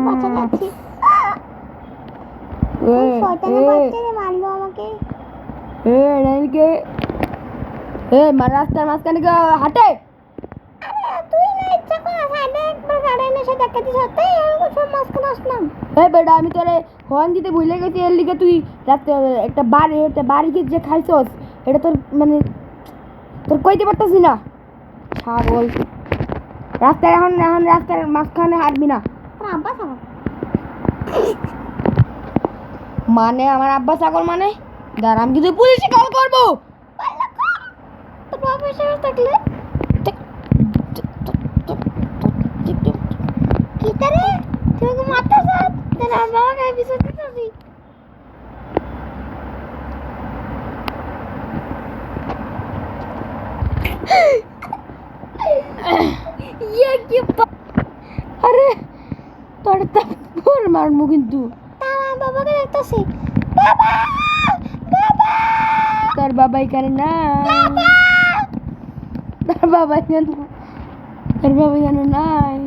বাঁচা যাচ্ছি। ওই শয়তানের বাচ্চারে মারলো আমাকে। রাস্তার মাঝখানে হাঁটে। তুই না ইচ্ছা করে সাইডে একবার গাড়ি এসে দেখা দিস, তাই আমি সব মাঝখানে আসলাম। বেটা আমি তোরে হর্ন দিতে ভুলে গেছি, এর লিগে তুই রাতে একটা বাড়ি যে খাইছস এটা তোর মানে তোর কইতে পারতাছি না। ছাগল রাস্তায় এখন রাস্তার মাঝখানে হাঁটবি না। আব্বা ছাগল মানে আমার আব্বা ছাগল মানে? দাঁড়া আমি কিন্তু পুলিশে কল করবো। তোর বাবা এসে থাকলে কি তারে তুই তো মারতে চাস, তোর বাবাকে বিচার দিতেছি। আরে তোর তোর মারমু কিন্তু। আমার বাবাকে দেখতেছি। বাবা বাবা তোর বাবা এখানে না, তোর বাবা এখানে নাই।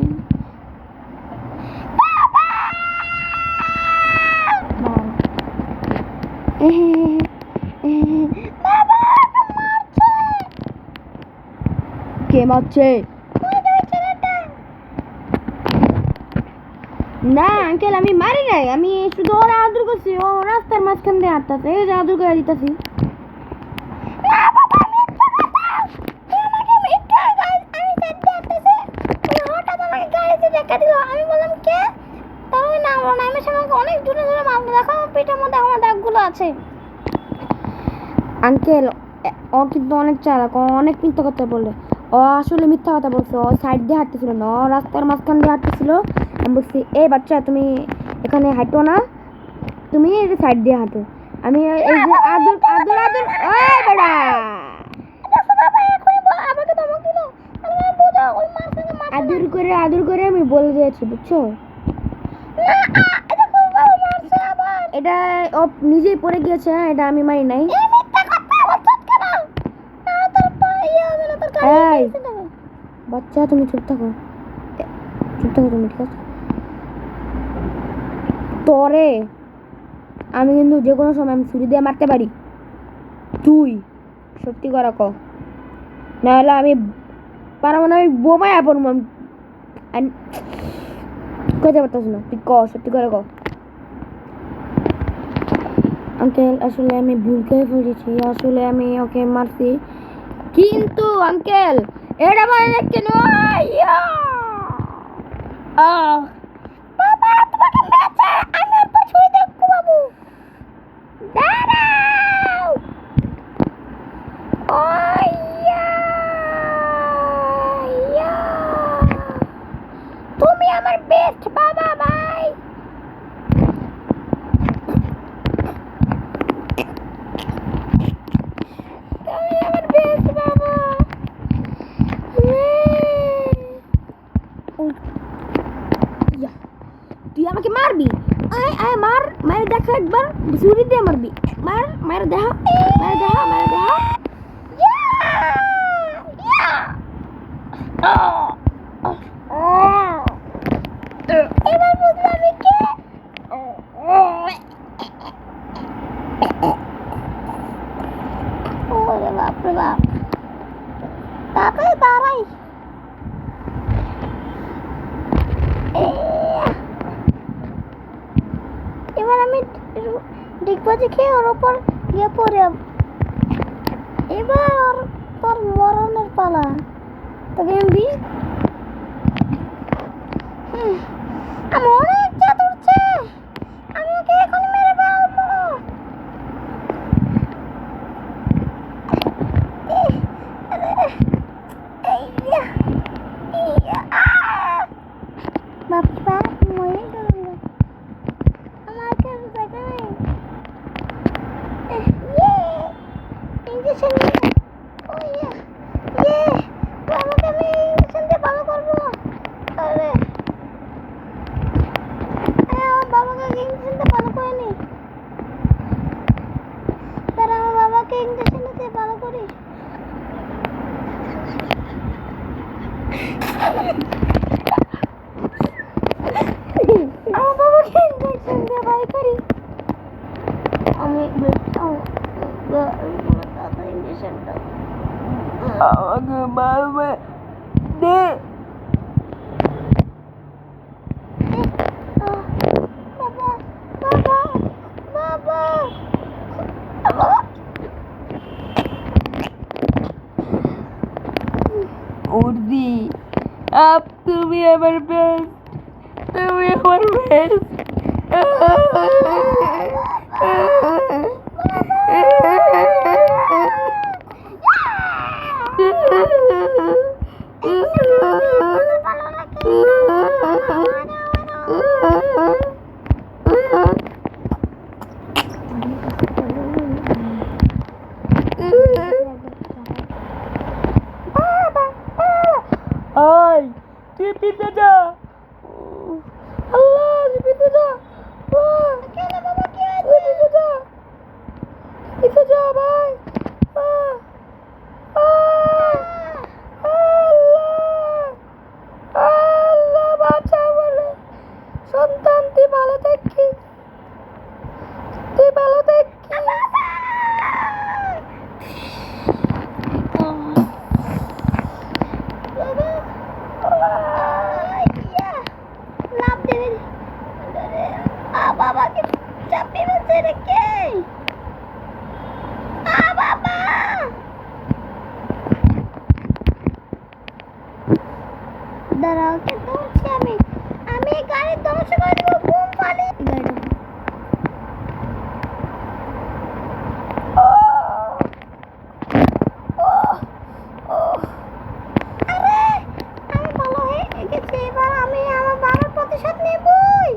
কে মারছে? না আঙ্কেল আমি মারি নাই, আমি শুধু ওরা আদর করছি। ও রাস্তার মাঝখান দিয়ে হাঁটতেছে, এই যে আদর করে দিতেছি। আঙ্কেল ও কিন্তু অনেক চালাক, ও অনেক মিথ্যা কথা বলে। ও আসলে মিথ্যা কথা বলছে, ও সাইড দিয়ে হাঁটতেছিল না, ও রাস্তার মাঝখান দিয়ে হাঁটতেছিল। আমি বলছি এই বাচ্চা তুমি এখানে হাঁটো না, তুমি সাইড দিয়ে হাঁটো। আমি এই যে আদর আদর আদর ওই বেড়া আদর করে আমি বলে দিয়েছি, বুঝছো? এটা ও নিজেই পড়ে গিয়েছে, এটা আমি মারি নাই। বাচ্চা তুমি চুপ থাকো তুমি, ঠিক আছে? তোরে আমি কিন্তু যে কোনো সময় আমি ছুরি দিয়ে মারতে পারি, তুই সত্যি করে ক, নাহলে আমি পারবো না, আমি বোমায় পড়বো। আমি কইতে পারতেছি না, তুই ক সত্যি করে ক। আঙ্কেল আসলে আমি ভুল করে ফেলেছি, আসলে আমি ওকে মারছি, কিন্তু আঙ্কেল এটা মানে কেন? বাবা তোমাকে মেরেছে, আমি আর ছুরি দেখবো বাবু। দাঁড়াও তুমি আমার বেস্ট বাবা ভাই। তুমি আমার বেস্ট বাবা। তুই আমাকে মারবি? আয় আয় মার, মারে দেখা একবার, ছুরি দিয়ে মারবি, মার মারে দেখা, মারে দেখা, মারে দেখা। এবার বুঝলাম আমি কে। ওরে বাপ রে বাপ, তাড়াতাড়ি দাঁড়াই। এবার আমি ডিগবাজি খেয়ে ওর ওপর গিয়ে পড়ে, এবার ওর তোর মরণের পালা। তোকে আমি আমার অনেক জাত উঠছে, আমি ওকে এখন মেরে ফেলবো। বাপ্পা মরে গেল আমার কাছে জায়গা নেই। ইঞ্জেকশন আমাকে আমি ইঞ্জেকশন দিয়ে ভালো করবো। আরে আমাকে মারবে দে। বাবা বাবা বাবা বাবা উর্দি তুমি আমার বেস্ট, তুমি আমার বেস্ট। Ay, তুই পিতে যা। আল্লাহ, তুই পিতে যা। তুই পিতে যা। পিতে যা ভাই। আল্লাহ বাঁচা বলে। সন্তান তুই ভালো থাকিস, তুই ভালো থাকিস। লাভ দেবে বাবাকে চাপিয়ে ফেলছে রেখে বাবা দাঁড়াও, ওকে ধরছি আমি গাড়ির ধ্বংস করে দেবো। বুম পালি আরে আমি ভালো হয়ে গেছি। এবার আমি আমার বাবার প্রতিশোধ নেবই।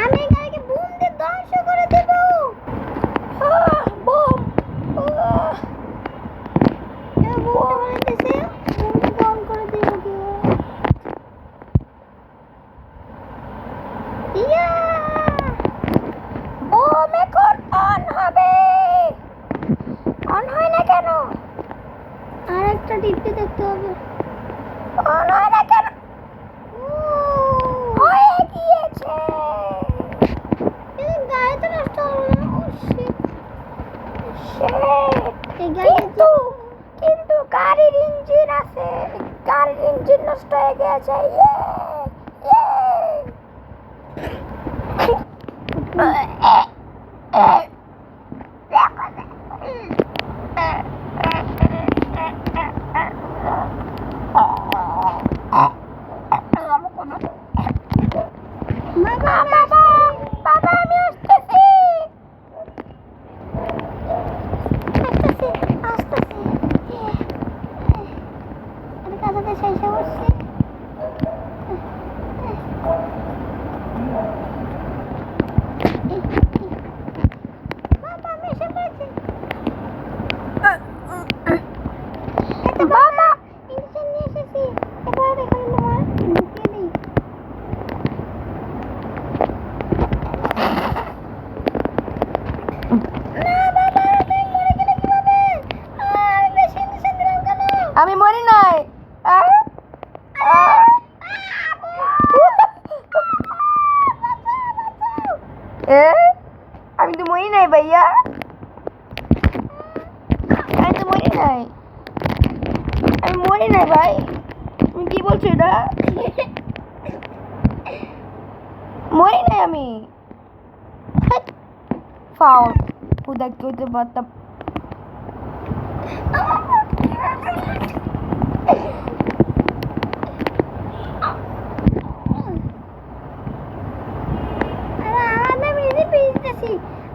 আমি গাড়িকে বুম দিয়ে ধ্বংস করে দেব। বুম করে দেব কি ইয়া বুম এখন অন হবে। অন হয় না কেন? আরেকটা টিপে দেখতে হবে। অন হয় না কেন? হয়ে গিয়েছে। গাড়ি তো নষ্ট হলো না। কিন্তু গাড়ির ইঞ্জিন আছে, গাড়ির ইঞ্জিন নষ্ট হয়ে গেছে। বাবা আমি আসতেছি। শেষ করছি। বাবা আমি এসে পড়েছি। বাবা ইঞ্জেকশন নিয়ে এসেছি। এবার এখানে তোমার ঢুকিয়ে দিই। আমি মরি নাই। আমি তো মরি নাই ভাইয়া, আমি তো মরি নাই, আমি মরি নাই ভাই। তুমি কি বলছো এটা? মরি নাই আমি। ফাউল খুদা কি হতে পারতাম।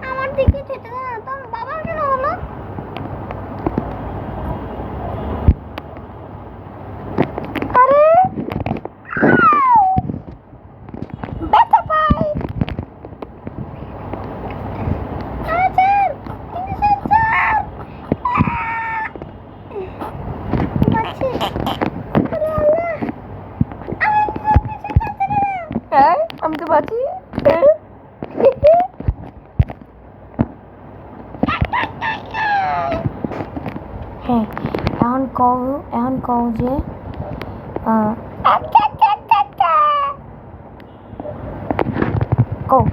আমার দিকে যেতে না, তোর বাবার কেন হলো? আরে ব্যথা পাই। আমি তো বাঁচি। হ্যাঁ এখন কও যে কও।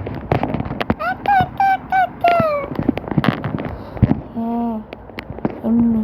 হ্যাঁ এমনি